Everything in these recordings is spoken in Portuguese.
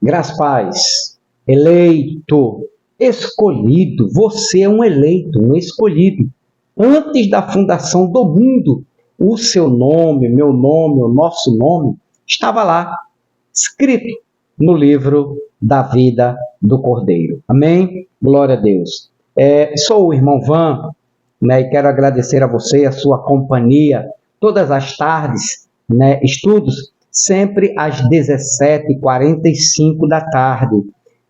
Graças a paz, eleito, escolhido, você é um eleito, um escolhido. Antes da fundação do mundo, o seu nome, meu nome, o nosso nome, estava lá, escrito no livro da vida do Cordeiro. Amém? Glória a Deus. Sou o irmão Van, né, e quero agradecer a você, a sua companhia, todas as tardes, né, estudos, sempre às 17h45 da tarde.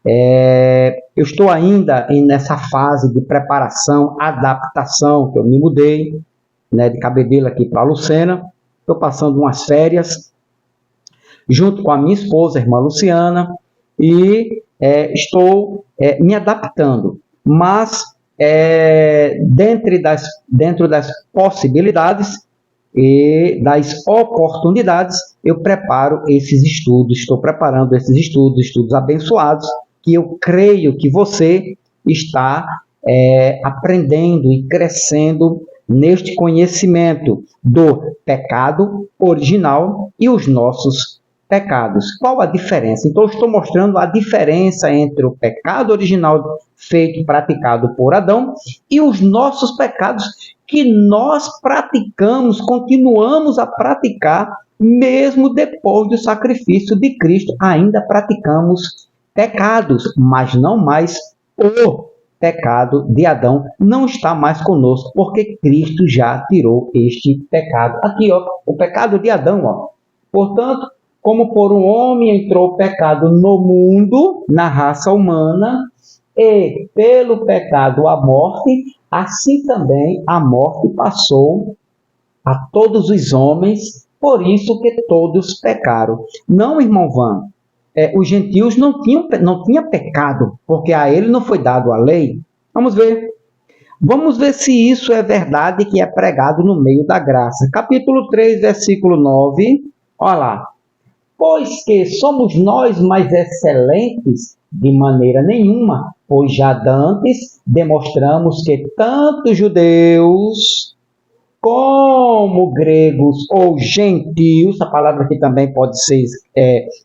Eu estou ainda nessa fase de preparação, adaptação, que eu me mudei, né, de Cabedelo aqui para Lucena. Estou passando umas férias, junto com a minha esposa, a irmã Luciana, e estou me adaptando. Mas, dentro das possibilidades e das oportunidades, eu preparo esses estudos, estou preparando esses estudos abençoados, que eu creio que você está aprendendo e crescendo neste conhecimento do pecado original e os nossos pecados. Qual a diferença? Então, eu estou mostrando a diferença entre o pecado original feito, praticado por Adão, e os nossos pecados que nós praticamos, continuamos a praticar, mesmo depois do sacrifício de Cristo. Ainda praticamos pecados, mas não mais o pecado de Adão não está mais conosco, porque Cristo já tirou este pecado. Aqui, ó, o pecado de Adão, ó. Portanto, como por um homem entrou o pecado no mundo, na raça humana, e pelo pecado a morte, assim também a morte passou a todos os homens, por isso que todos pecaram. Não, irmão Van, os gentios não tinham pecado, porque a ele não foi dado a lei. Vamos ver. Vamos ver se isso é verdade, que é pregado no meio da graça. Capítulo 3, versículo 9. Olha lá. Pois que somos nós mais excelentes? De maneira nenhuma, pois já dantes demonstramos que tanto judeus como gregos ou gentios, a palavra aqui também pode ser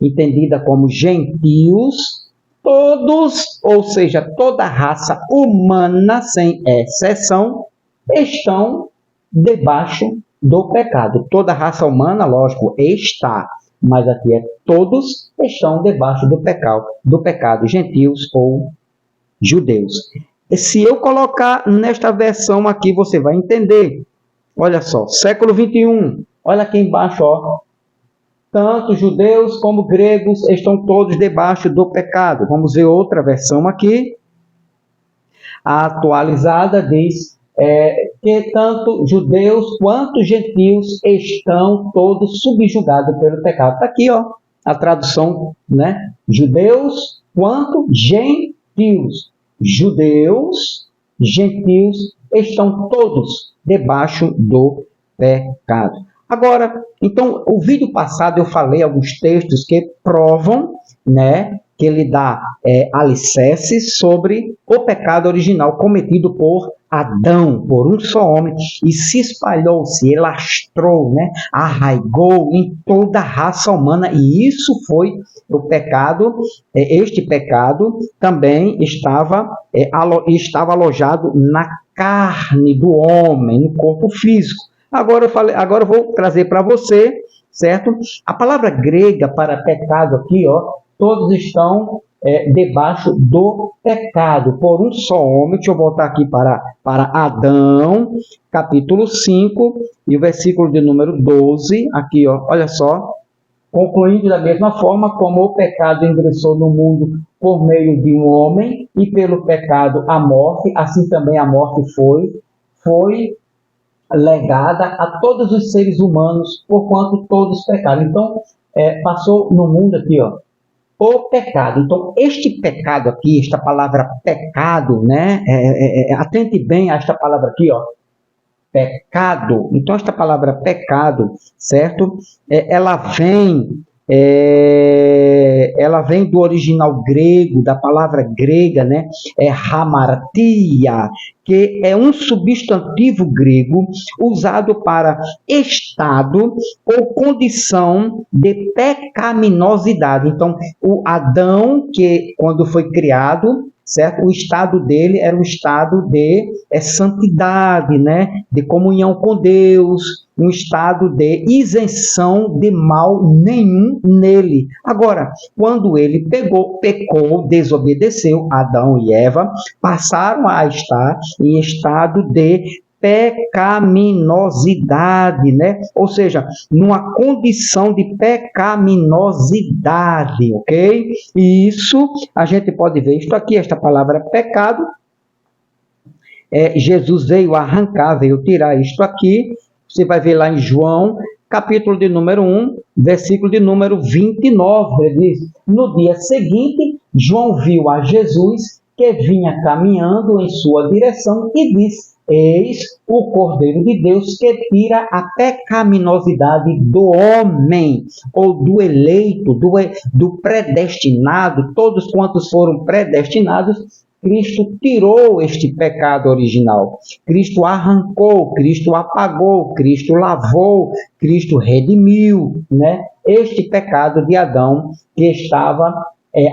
entendida como gentios, todos, ou seja, toda raça humana, sem exceção, estão debaixo do pecado. Toda raça humana, lógico, está, mas aqui todos estão debaixo do pecado, gentios ou judeus. Se eu colocar nesta versão aqui, você vai entender. Olha só, século 21, olha aqui embaixo, ó. Tanto judeus como gregos estão todos debaixo do pecado. Vamos ver outra versão aqui. A atualizada diz que tanto judeus quanto gentios estão todos subjugados pelo pecado. Está aqui, ó, a tradução, né? Judeus quanto gentios. Judeus, gentios estão todos debaixo do pecado. Agora, então, o vídeo passado eu falei alguns textos que provam, né, que ele dá alicerces sobre o pecado original cometido por Adão, por um só homem, e se espalhou, se alastrou, né, arraigou em toda a raça humana, e isso foi o pecado. Este pecado também estava alojado na carne do homem, no corpo físico. Agora eu vou trazer para você, certo? A palavra grega para pecado aqui, ó, todos estão debaixo do pecado por um só homem. Deixa eu voltar aqui para Adão, capítulo 5, e o versículo de número 12, aqui, ó, olha só. Concluindo da mesma forma como o pecado ingressou no mundo por meio de um homem, e pelo pecado a morte, assim também a morte foi legada a todos os seres humanos, porquanto todos pecaram. Então, passou no mundo aqui, ó, o pecado. Então, este pecado aqui, esta palavra pecado, né? Atente bem a esta palavra aqui, ó. Pecado. Então, esta palavra pecado, certo? Ela vem do original grego, da palavra grega, né? Hamartia, que é um substantivo grego usado para estado ou condição de pecaminosidade. Então, o Adão, que quando foi criado, certo? O estado dele era um estado de santidade, né? De comunhão com Deus, um estado de isenção de mal nenhum nele. Agora, quando ele pecou, desobedeceu, Adão e Eva passaram a estar em estado de pecaminosidade, né? Ou seja, numa condição de pecaminosidade, ok? E isso, a gente pode ver isto aqui, esta palavra pecado, Jesus veio arrancar, veio tirar isto aqui, você vai ver lá em João, capítulo de número 1, versículo de número 29, ele diz, no dia seguinte, João viu a Jesus que vinha caminhando em sua direção e disse, eis o Cordeiro de Deus que tira a pecaminosidade do homem, ou do eleito, do predestinado, todos quantos foram predestinados, Cristo tirou este pecado original. Cristo arrancou, Cristo apagou, Cristo lavou, Cristo redimiu, né? Este pecado de Adão que estava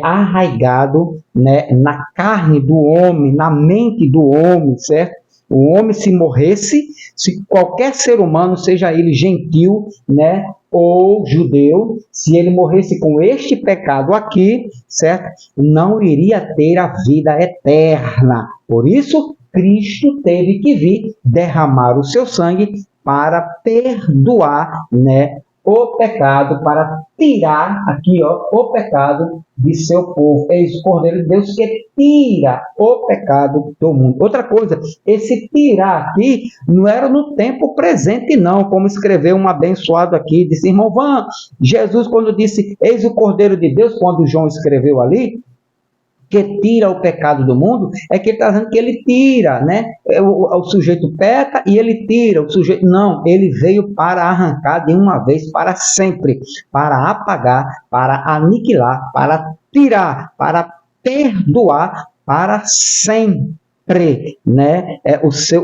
arraigado, né, na carne do homem, na mente do homem, certo? O homem, se morresse, se qualquer ser humano, seja ele gentil, né, ou judeu, se ele morresse com este pecado aqui, certo? Não iria ter a vida eterna. Por isso, Cristo teve que vir derramar o seu sangue para perdoar, né, o pecado, para tirar aqui, ó, o pecado de seu povo. Eis o Cordeiro de Deus que tira o pecado do mundo. Outra coisa, esse tirar aqui não era no tempo presente não, como escreveu um abençoado aqui, disse, irmão Van, Jesus quando disse, eis o Cordeiro de Deus, quando João escreveu ali, que tira o pecado do mundo, é que ele está dizendo que ele tira, né? O sujeito peca e ele tira, o sujeito... Não, ele veio para arrancar de uma vez para sempre, para apagar, para aniquilar, para tirar, para perdoar para sempre, né?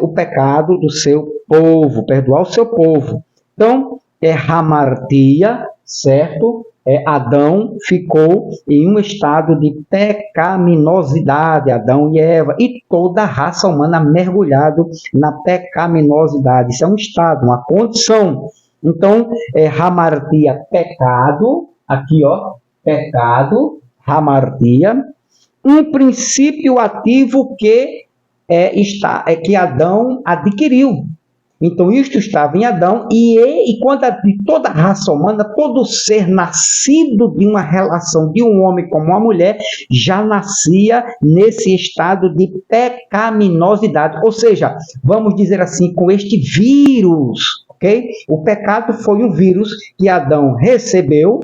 O pecado do seu povo, perdoar o seu povo. Então, hamartia, certo? Adão ficou em um estado de pecaminosidade, Adão e Eva, e toda a raça humana mergulhado na pecaminosidade. Isso é um estado, uma condição. Então, hamartia, pecado, aqui ó, pecado, hamartia, um princípio ativo que Adão adquiriu. Então, isto estava em Adão, e quando de toda a raça humana, todo ser nascido de uma relação de um homem com uma mulher, já nascia nesse estado de pecaminosidade. Ou seja, vamos dizer assim, com este vírus, ok? O pecado foi um vírus que Adão recebeu,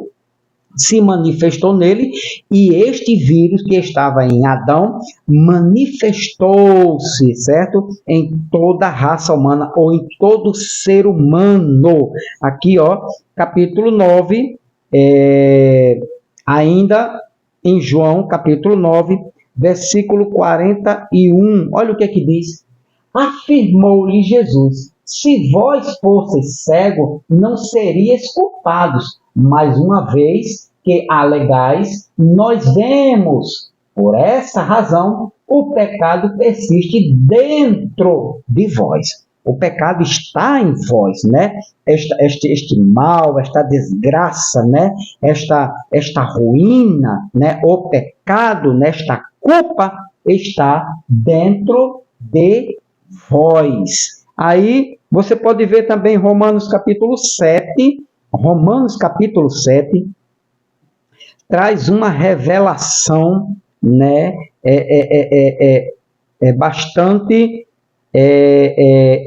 se manifestou nele, e este vírus que estava em Adão manifestou-se, certo? Em toda a raça humana, ou em todo ser humano. Aqui, ó, capítulo 9, ainda em João, capítulo 9, versículo 41. Olha o que é que diz. Afirmou-lhe Jesus, se vós fosseis cegos, não seríeis culpados, mas uma vez que alegais, nós vemos. Por essa razão, o pecado persiste dentro de vós. O pecado está em vós, né? Este mal, esta desgraça, né? Esta ruína, né? O pecado, esta culpa está dentro de vós. Aí você pode ver também Romanos capítulo 7. Romanos capítulo 7 traz uma revelação, né, bastante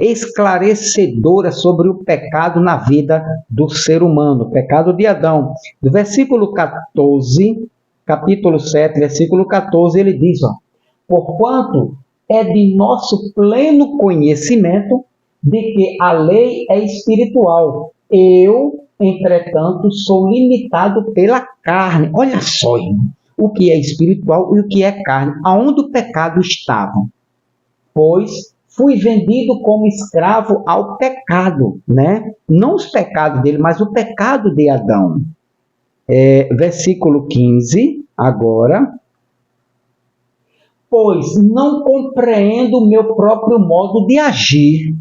esclarecedora sobre o pecado na vida do ser humano, o pecado de Adão. Do versículo 14, capítulo 7, versículo 14, ele diz, ó, porquanto é de nosso pleno conhecimento de que a lei é espiritual. Eu, entretanto, sou limitado pela carne. Olha só, irmão, o que é espiritual e o que é carne. Aonde o pecado estava? pois fui vendido como escravo ao pecado, né? Não os pecados dele, mas o pecado de Adão. Versículo 15, agora. Pois não compreendo o meu próprio modo de agir.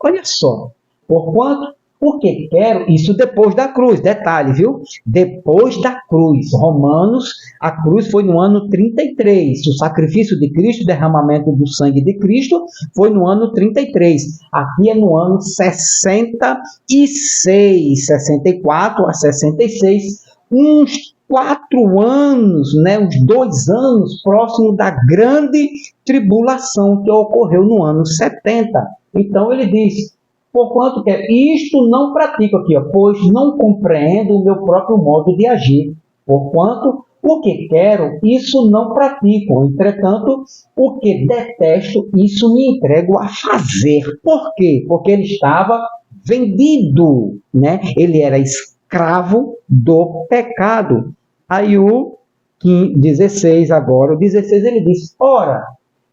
Olha só. Porquanto, porque quero, isso depois da cruz, detalhe, viu? Depois da cruz. Romanos, a cruz foi no ano 33. O sacrifício de Cristo, o derramamento do sangue de Cristo, foi no ano 33. Aqui é no ano 66, 64 a 66. Uns 4 anos, né, uns 2 anos próximo da grande tribulação que ocorreu no ano 70. Então ele diz, porquanto que isto não pratico aqui, pois não compreendo o meu próprio modo de agir. Porquanto o que quero, isso não pratico. Entretanto, o que detesto, isso me entrego a fazer. Por quê? Porque ele estava vendido, né? Ele era escravo do pecado. Aí o 16 agora, o 16 ele diz, ora,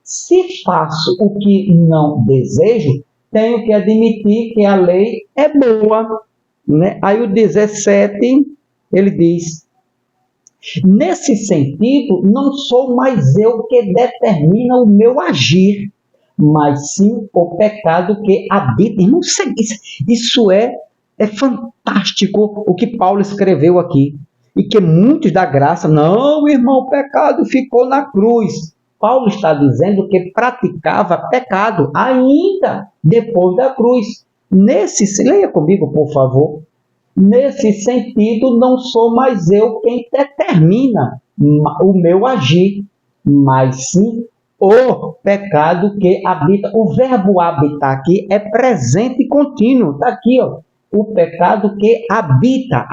se faço o que não desejo, tenho que admitir que a lei é boa, né? Aí o 17 ele diz, nesse sentido, não sou mais eu que determina o meu agir, mas sim o pecado que habita. Irmão, isso é fantástico o que Paulo escreveu aqui. E que muitos da graça, não, irmão, o pecado ficou na cruz. Paulo está dizendo que praticava pecado ainda depois da cruz. Leia comigo, por favor. Nesse sentido, não sou mais eu quem determina o meu agir, mas sim o pecado que habita. O verbo habitar aqui é presente e contínuo. Está aqui, ó. O pecado que habita.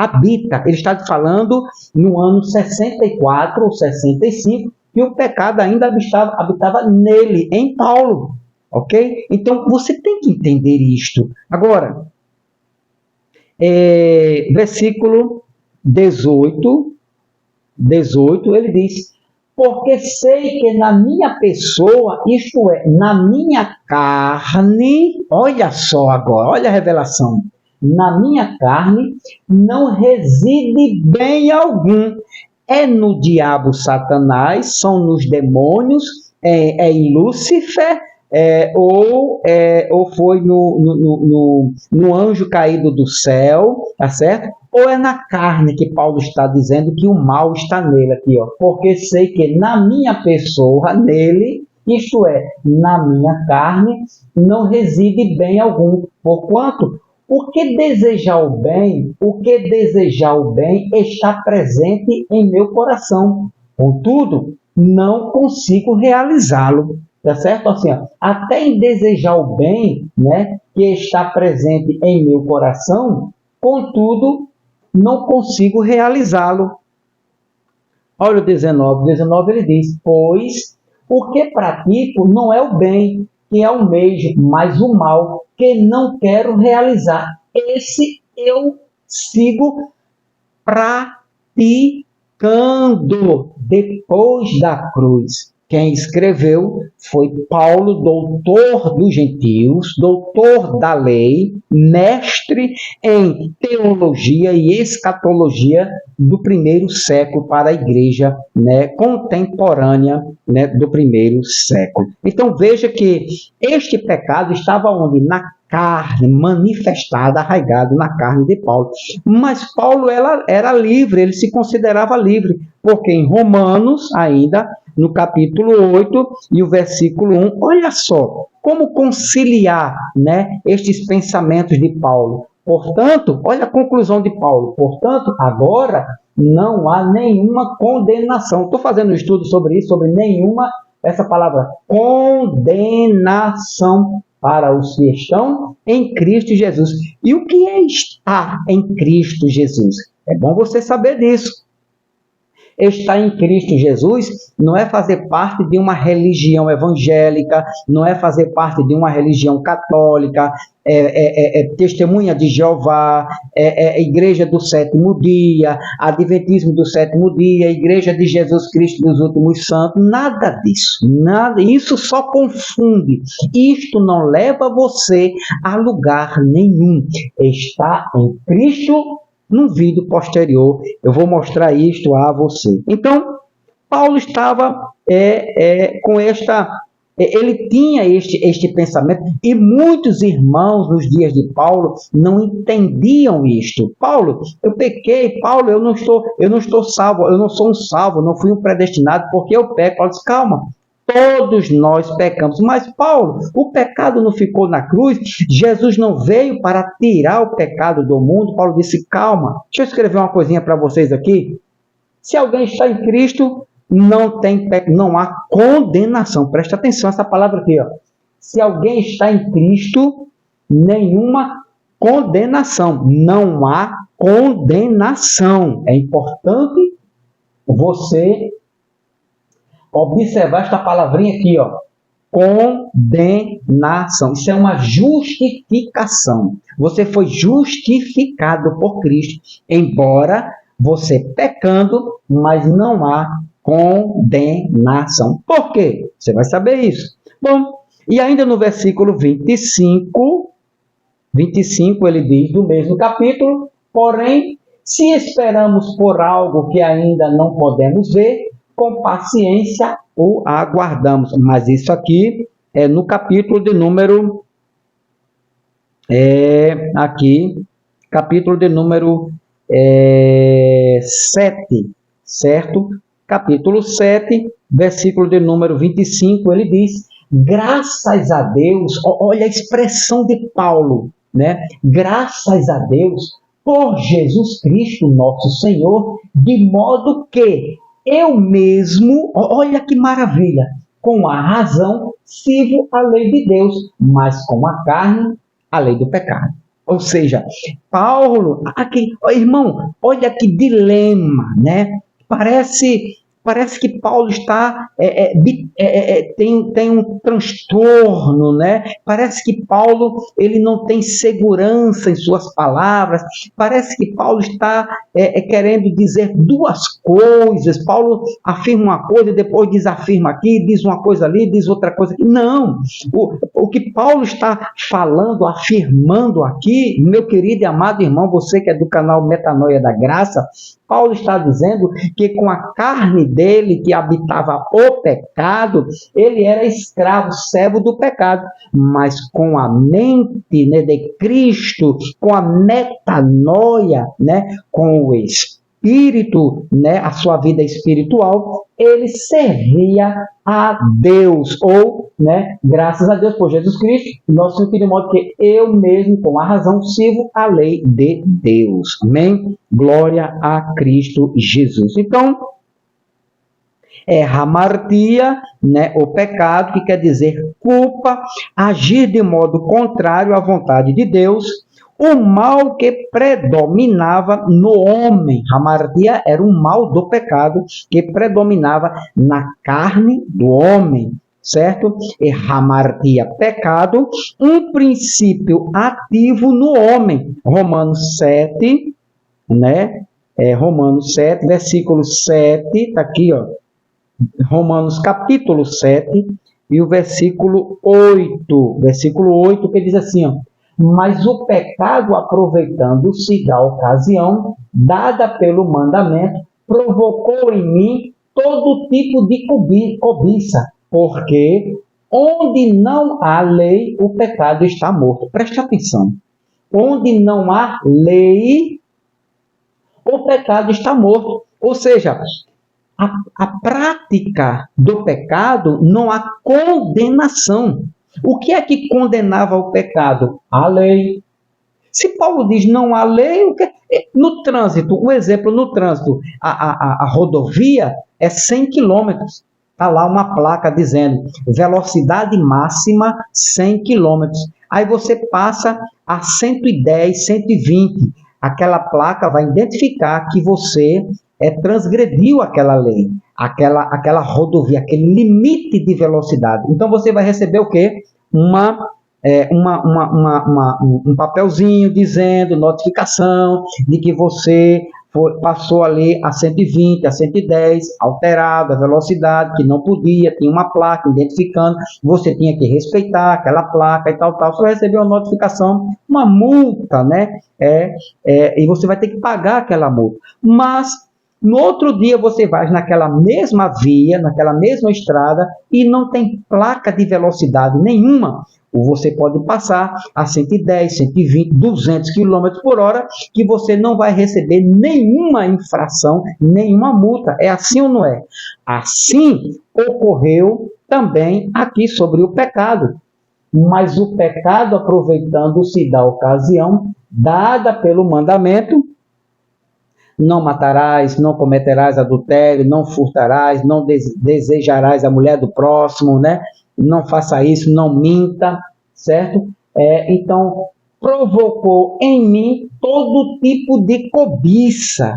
Ele está falando no ano 64 ou 65, que o pecado ainda habitava nele, em Paulo. Ok? Então, você tem que entender isto. Agora, versículo 18, ele diz, porque sei que na minha pessoa, isto é, na minha carne, olha só agora, olha a revelação, na minha carne não reside bem algum. É no diabo Satanás, são nos demônios, em Lúcifer, ou foi no anjo caído do céu, tá certo? Ou é na carne que Paulo está dizendo que o mal está nele aqui, ó. Porque sei que na minha pessoa, nele, isto é, na minha carne, não reside bem algum. Porquanto, o que desejar o bem está presente em meu coração. Contudo, não consigo realizá-lo. Tá certo? Assim, ó, até em desejar o bem, né, que está presente em meu coração, contudo, não consigo realizá-lo. Olha o 19. 19 ele diz, pois o que pratico não é o bem que almejo, mas o mal que não quero realizar. Esse eu sigo praticando depois da cruz. Quem escreveu foi Paulo, doutor dos gentios, doutor da lei, mestre em teologia e escatologia do primeiro século para a igreja, né, contemporânea, né, do primeiro século. Então veja que este pecado estava onde? Na carne, manifestada, arraigado na carne de Paulo. Mas Paulo era livre, ele se considerava livre, porque em Romanos, ainda, no capítulo 8 e o versículo 1, olha só, como conciliar, né, estes pensamentos de Paulo. Portanto, olha a conclusão de Paulo, portanto, agora não há nenhuma condenação. Estou fazendo um estudo sobre isso, sobre essa palavra, condenação para os que estão em Cristo Jesus. E o que é estar em Cristo Jesus? É bom você saber disso. Estar em Cristo Jesus não é fazer parte de uma religião evangélica, não é fazer parte de uma religião católica, testemunha de Jeová, igreja do sétimo dia, adventismo do sétimo dia, igreja de Jesus Cristo dos últimos santos, nada disso, nada, isso só confunde, isto não leva você a lugar nenhum. Estar em Cristo, num vídeo posterior, eu vou mostrar isto a você. Então, Paulo estava com ele tinha este pensamento, e muitos irmãos nos dias de Paulo não entendiam isto. Paulo, eu pequei, Paulo, eu não estou salvo, eu não sou um salvo, não fui um predestinado, porque eu peco. Paulo disse, calma, todos nós pecamos. Mas, Paulo, o pecado não ficou na cruz? Jesus não veio para tirar o pecado do mundo? Paulo disse, calma, deixa eu escrever uma coisinha para vocês aqui. Se alguém está em Cristo, não há condenação. Presta atenção essa palavra aqui, ó. Se alguém está em Cristo, nenhuma condenação. Não há condenação. É importante você observar esta palavrinha aqui, ó. Condenação. Isso é uma justificação. Você foi justificado por Cristo, embora você pecando, mas não há condenação. Por quê? Você vai saber isso. Bom, e ainda no versículo 25 ele diz, do mesmo capítulo, porém, se esperamos por algo que ainda não podemos ver, com paciência o aguardamos. Mas isso aqui é no capítulo de número... capítulo de número 7, certo? Capítulo 7, versículo de número 25, ele diz, graças a Deus, olha a expressão de Paulo, né? Graças a Deus por Jesus Cristo, nosso Senhor, de modo que eu mesmo, olha que maravilha, com a razão sirvo a lei de Deus, mas com a carne, a lei do pecado. Ou seja, Paulo, aqui, irmão, olha que dilema, né? Parece que Paulo está tem um transtorno, né? Parece que Paulo ele não tem segurança em suas palavras. Parece que Paulo está querendo dizer duas coisas. Paulo afirma uma coisa e depois desafirma aqui, diz uma coisa ali, diz outra coisa aqui. Não! O que Paulo está falando, afirmando aqui, meu querido e amado irmão, você que é do canal Metanoia da Graça, Paulo está dizendo que com a carne dele, que habitava o pecado, ele era escravo, servo do pecado. Mas com a mente, né, de Cristo, com a metanoia, né, com o Espírito, né, a sua vida espiritual, ele servia a Deus, ou, né, graças a Deus por Jesus Cristo, nosso Senhor, de modo que eu mesmo, com a razão, sirvo a lei de Deus. Amém? Glória a Cristo Jesus. Então, hamartia, né, o pecado, que quer dizer culpa, agir de modo contrário à vontade de Deus, o mal que predominava no homem. Hamartia era um mal do pecado que predominava na carne do homem, certo? E hamartia, pecado, um princípio ativo no homem. Romanos 7, né? Romanos 7, versículo 7, está aqui, ó. Romanos capítulo 7 e o versículo 8. Versículo 8 que diz assim, ó. Mas o pecado, aproveitando-se da ocasião dada pelo mandamento, provocou em mim todo tipo de cobiça, porque onde não há lei, o pecado está morto. Preste atenção. Onde não há lei, o pecado está morto. Ou seja, a prática do pecado não há condenação. O que é que condenava o pecado? A lei. Se Paulo diz não há lei, o que é? No trânsito, um exemplo, no trânsito, a rodovia é 100 km. Está lá uma placa dizendo velocidade máxima 100 km. Aí você passa a 110, 120. Aquela placa vai identificar que você transgrediu aquela lei, aquela rodovia, aquele limite de velocidade. Então você vai receber o quê? Um papelzinho dizendo, notificação de que você passou ali a 120, a 110, alterado a velocidade, que não podia, tinha uma placa identificando, você tinha que respeitar aquela placa e tal. Você vai receber uma notificação, uma multa, né? E você vai ter que pagar aquela multa. Mas no outro dia você vai naquela mesma via, naquela mesma estrada, e não tem placa de velocidade nenhuma. Você pode passar a 110, 120, 200 km por hora, que você não vai receber nenhuma infração, nenhuma multa. É assim ou não é? Assim ocorreu também aqui sobre o pecado. Mas o pecado, aproveitando-se da ocasião dada pelo mandamento, não matarás, não cometerás adultério, não furtarás, não desejarás a mulher do próximo, né? Não faça isso, não minta, certo? Então, provocou em mim todo tipo de cobiça,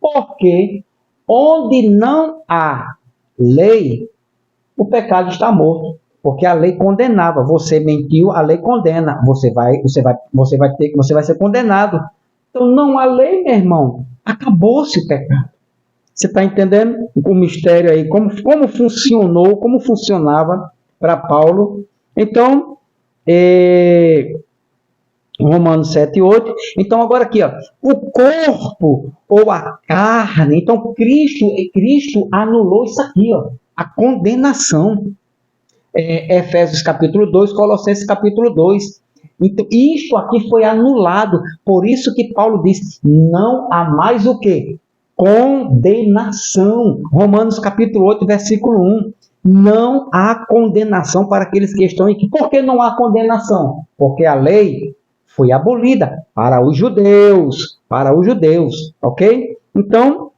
porque onde não há lei, o pecado está morto, porque a lei condenava. Você mentiu, a lei condena. Você vai ser condenado. Então, não há lei, meu irmão. Acabou-se o pecado. Você está entendendo o mistério aí? Como funcionou, como funcionava para Paulo? Então, Romanos 7 e 8. Então, agora aqui, ó, o corpo ou a carne. Então, Cristo anulou isso aqui, ó, a condenação. Efésios capítulo 2, Colossenses capítulo 2. Então, isto aqui foi anulado. Por isso que Paulo diz, não há mais o quê? Condenação. Romanos capítulo 8, versículo 1. Não há condenação para aqueles que estão aqui. Por que não há condenação? Porque a lei foi abolida para os judeus. Ok? Então,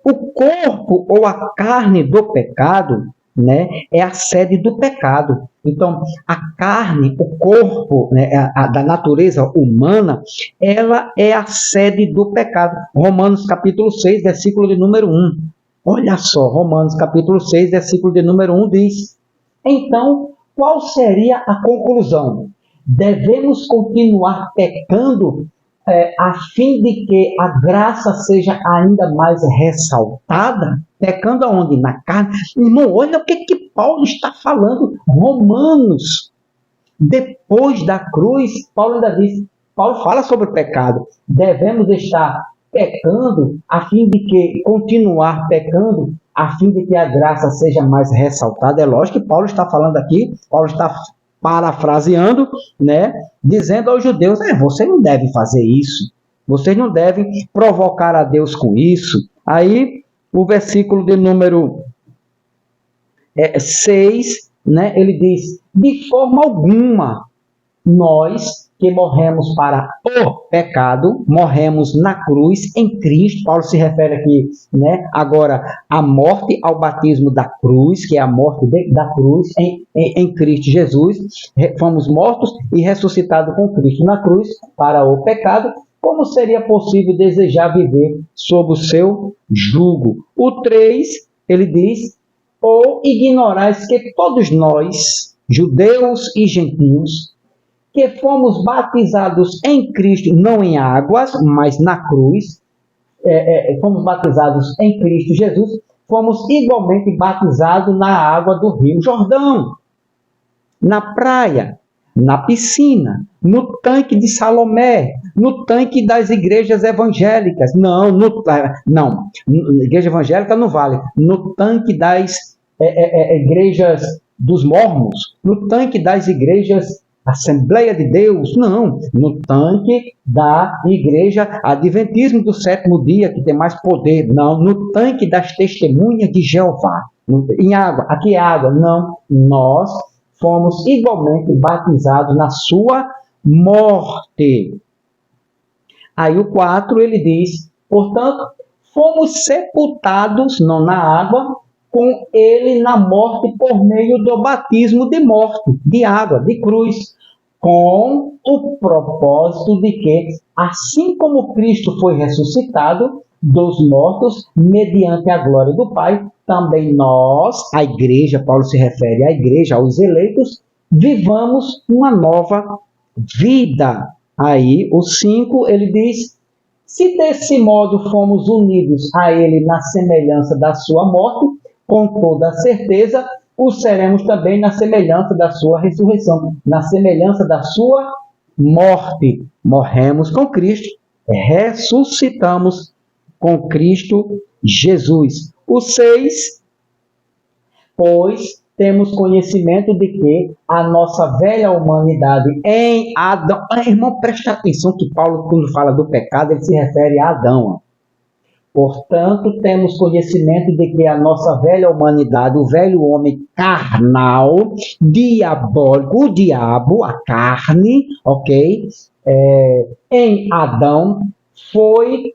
o corpo ou a carne do pecado, né, é a sede do pecado. Então, a carne, o corpo, né, da natureza humana, ela é a sede do pecado. Romanos capítulo 6, versículo de número 1. Olha só, Romanos capítulo 6, versículo de número 1 diz: então, qual seria a conclusão? Devemos continuar pecando a fim de que a graça seja ainda mais ressaltada? Pecando aonde? Na carne. Irmão, olha o que Paulo está falando. Romanos, depois da cruz, Paulo fala sobre o pecado. Devemos estar pecando a fim de que, continuar pecando, a fim de que a graça seja mais ressaltada. É lógico que Paulo está falando aqui, Paulo está parafraseando, né, dizendo aos judeus, você não deve fazer isso, vocês não devem provocar a Deus com isso. Aí, o versículo de número 6, né, ele diz, de forma alguma, nós que morremos para o pecado, morremos na cruz, em Cristo. Paulo se refere aqui, né, agora à morte, ao batismo da cruz, que é a morte da cruz em Cristo Jesus. Fomos mortos e ressuscitados com Cristo na cruz para o pecado. Como seria possível desejar viver sob o seu jugo? O 3, ele diz, ou ignorais que todos nós, judeus e gentios, que fomos batizados em Cristo, não em águas, mas na cruz, fomos batizados em Cristo Jesus, fomos igualmente batizados na água do Rio Jordão, na praia, na piscina, no tanque de Salomé, no tanque das igrejas evangélicas. Não, igreja evangélica não vale. No tanque das igrejas dos mormons, no tanque das igrejas Assembleia de Deus, não, no tanque da igreja Adventismo do sétimo dia, que tem mais poder, não, no tanque das testemunhas de Jeová, em água, aqui é água, não, nós fomos igualmente batizados na sua morte. Aí o 4, ele diz, portanto, fomos sepultados, não na água, com ele na morte por meio do batismo de morte, de água, de cruz, com o propósito de que, assim como Cristo foi ressuscitado dos mortos, mediante a glória do Pai, também nós, a igreja, Paulo se refere à igreja, aos eleitos, vivamos uma nova vida. Aí, o 5, ele diz: se desse modo fomos unidos a ele na semelhança da sua morte, com toda certeza o seremos também na semelhança da sua ressurreição, na semelhança da sua morte. Morremos com Cristo, ressuscitamos com Cristo Jesus. O 6, pois temos conhecimento de que a nossa velha humanidade em Adão... irmão, presta atenção que Paulo, quando fala do pecado, ele se refere a Adão. Portanto, temos conhecimento de que a nossa velha humanidade, o velho homem carnal, diabólico, o diabo, a carne, ok? Em Adão, foi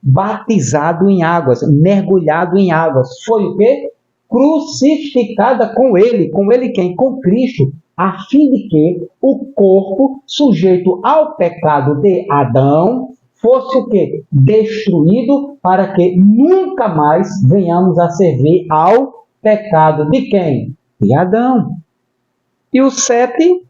batizado em águas, mergulhado em águas. Foi o quê? Crucificada com ele. Com ele quem? Com Cristo. A fim de que o corpo sujeito ao pecado de Adão fosse o quê? Destruído, para que nunca mais venhamos a servir ao pecado de quem? De Adão. E o 7,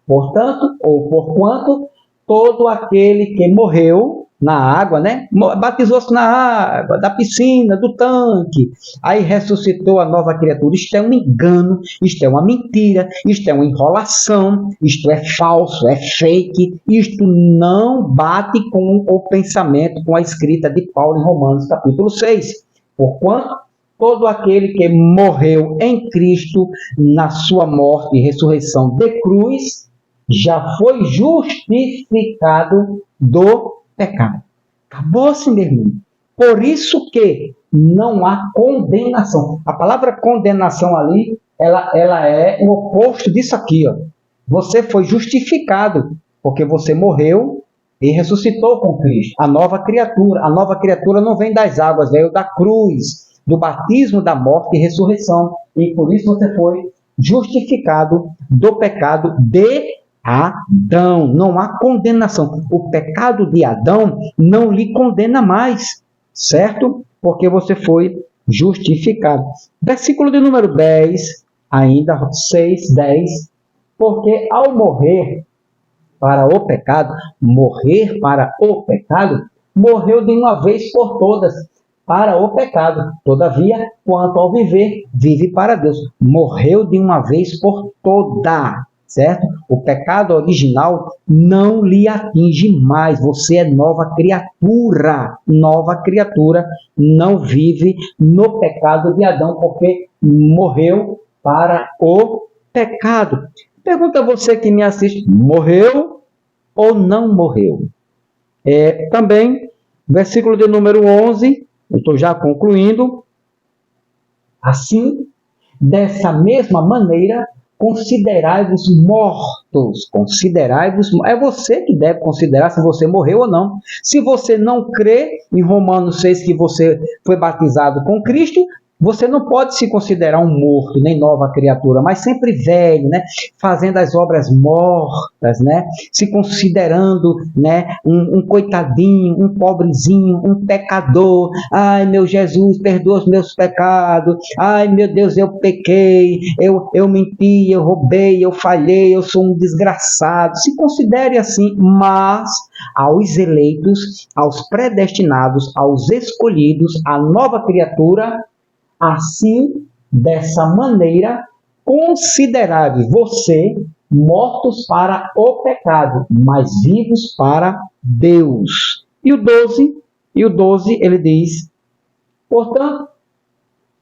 portanto, ou porquanto, todo aquele que morreu na água, né? Batizou-se na água, da piscina, do tanque, aí ressuscitou a nova criatura. Isto é um engano, isto é uma mentira, isto é uma enrolação, isto é falso, é fake, isto não bate com o pensamento, com a escrita de Paulo em Romanos capítulo 6. Porquanto todo aquele que morreu em Cristo, na sua morte e ressurreição de cruz, já foi justificado do pecado. Acabou-se, meu irmão. Por isso que não há condenação. A palavra condenação ali, ela é o oposto disso aqui, ó. Você foi justificado, porque você morreu e ressuscitou com Cristo. A nova criatura não vem das águas, veio da cruz, do batismo, da morte e ressurreição. E por isso você foi justificado do pecado de Adão. Não há condenação. O pecado de Adão não lhe condena mais, certo? Porque você foi justificado. Versículo de número 10, ainda 6, 10. Porque ao morrer para o pecado, morreu de uma vez por todas para o pecado. Todavia, quanto ao viver, vive para Deus. Morreu de uma vez por toda. Certo? O pecado original não lhe atinge mais. Você é nova criatura. Nova criatura, não vive no pecado de Adão, porque morreu para o pecado. Pergunta a você que me assiste: morreu ou não morreu? Também, versículo de número 11, eu estou já concluindo. Assim, dessa mesma maneira, considerai-vos mortos. É você que deve considerar se você morreu ou não. Se você não crê em Romanos 6 que você foi batizado com Cristo, você não pode se considerar um morto, nem nova criatura, mas sempre velho, né? Fazendo as obras mortas, né? Se considerando, né? Um coitadinho, um pobrezinho, um pecador. Ai, meu Jesus, perdoa os meus pecados. Ai, meu Deus, eu pequei, eu menti, eu roubei, eu falhei, eu sou um desgraçado. Se considere assim, mas aos eleitos, aos predestinados, aos escolhidos, a nova criatura, assim, dessa maneira, considerai você mortos para o pecado, mas vivos para Deus. E o 12, ele diz: portanto,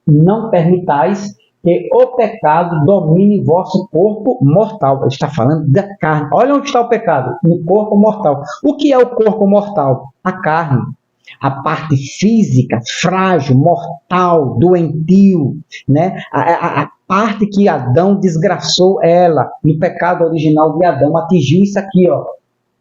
não permitais que o pecado domine vosso corpo mortal. Ele está falando da carne. Olha onde está o pecado, no corpo mortal. O que é o corpo mortal? A carne. A parte física, frágil, mortal, doentio, né? A parte que Adão desgraçou ela, no pecado original de Adão, atingiu isso aqui, ó,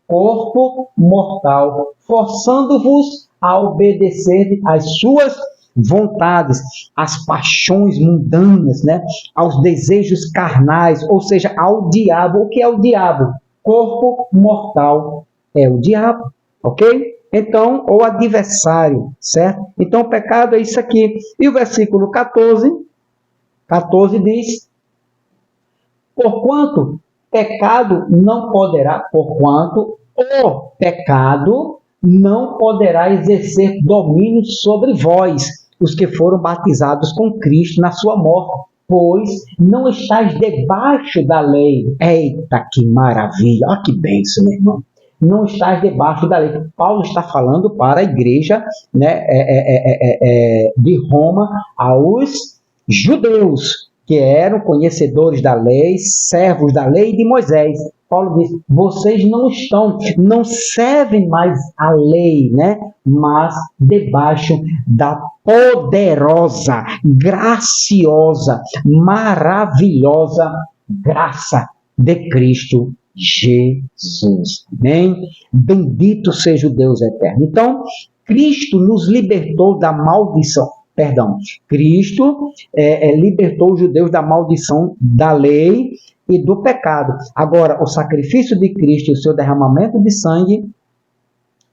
corpo mortal, forçando-vos a obedecer às suas vontades, às paixões mundanas, né? Aos desejos carnais, ou seja, ao diabo. O que é o diabo? Corpo mortal é o diabo, ok? Então, ou adversário, certo? Então, o pecado é isso aqui. E o versículo 14 diz: porquanto o pecado não poderá exercer domínio sobre vós, os que foram batizados com Cristo na sua morte, pois não estáis debaixo da lei. Eita, que maravilha! Olha que bênção, meu irmão. Não estáis debaixo da lei. Paulo está falando para a igreja, né, de Roma, aos judeus, que eram conhecedores da lei, servos da lei de Moisés. Paulo diz: vocês não servem mais a lei, né? Mas debaixo da poderosa, graciosa, maravilhosa graça de Cristo Jesus. Amém? Bendito seja o Deus eterno. Então, Cristo nos libertou da maldição. Cristo libertou os judeus da maldição da lei e do pecado. Agora, o sacrifício de Cristo e o seu derramamento de sangue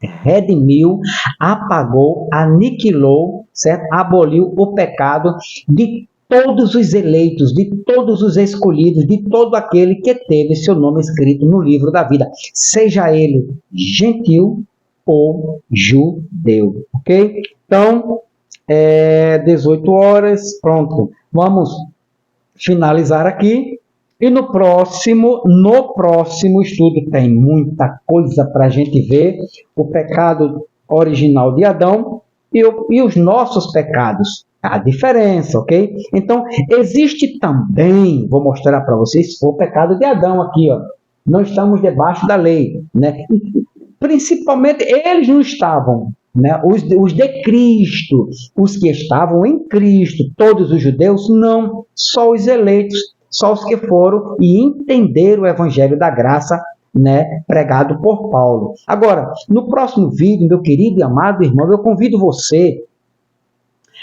redimiu, apagou, aniquilou, certo? Aboliu o pecado de todos os eleitos, de todos os escolhidos, de todo aquele que teve seu nome escrito no livro da vida, seja ele gentil ou judeu, ok? Então, 18 horas, pronto. Vamos finalizar aqui. E no próximo estudo tem muita coisa para a gente ver. O pecado original de Adão e os nossos pecados. A diferença, ok? Então, existe também, vou mostrar para vocês, o pecado de Adão aqui, ó. Não estamos debaixo da lei, né? Principalmente, eles não estavam, né? Os de Cristo, os que estavam em Cristo, todos os judeus, não, só os eleitos, só os que foram e entenderam o evangelho da graça, né, pregado por Paulo. Agora, no próximo vídeo, meu querido e amado irmão, eu convido você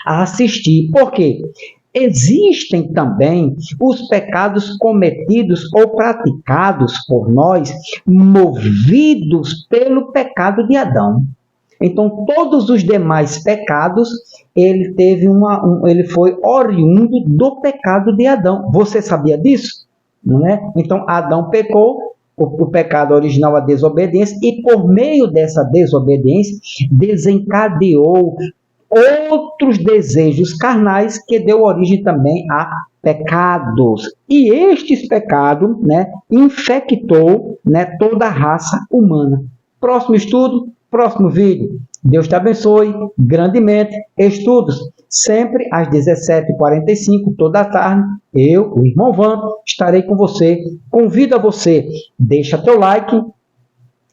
a assistir, porque existem também os pecados cometidos ou praticados por nós, movidos pelo pecado de Adão. Então, todos os demais pecados, ele foi oriundo do pecado de Adão. Você sabia disso? Não é? Então, Adão pecou, o pecado original, a desobediência, e por meio dessa desobediência, desencadeou outros desejos carnais que deu origem também a pecados. E estes pecados, né, infectou, né, toda a raça humana. Próximo estudo, próximo vídeo. Deus te abençoe grandemente. Estudos sempre às 17h45, toda a tarde. Eu, o irmão Van, estarei com você. Convido a você, deixa teu like.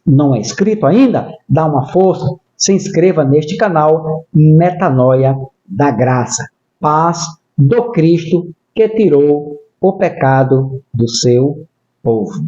Não é inscrito ainda? Dá uma força. Se inscreva neste canal, Metanoia da Graça. Paz do Cristo que tirou o pecado do seu povo.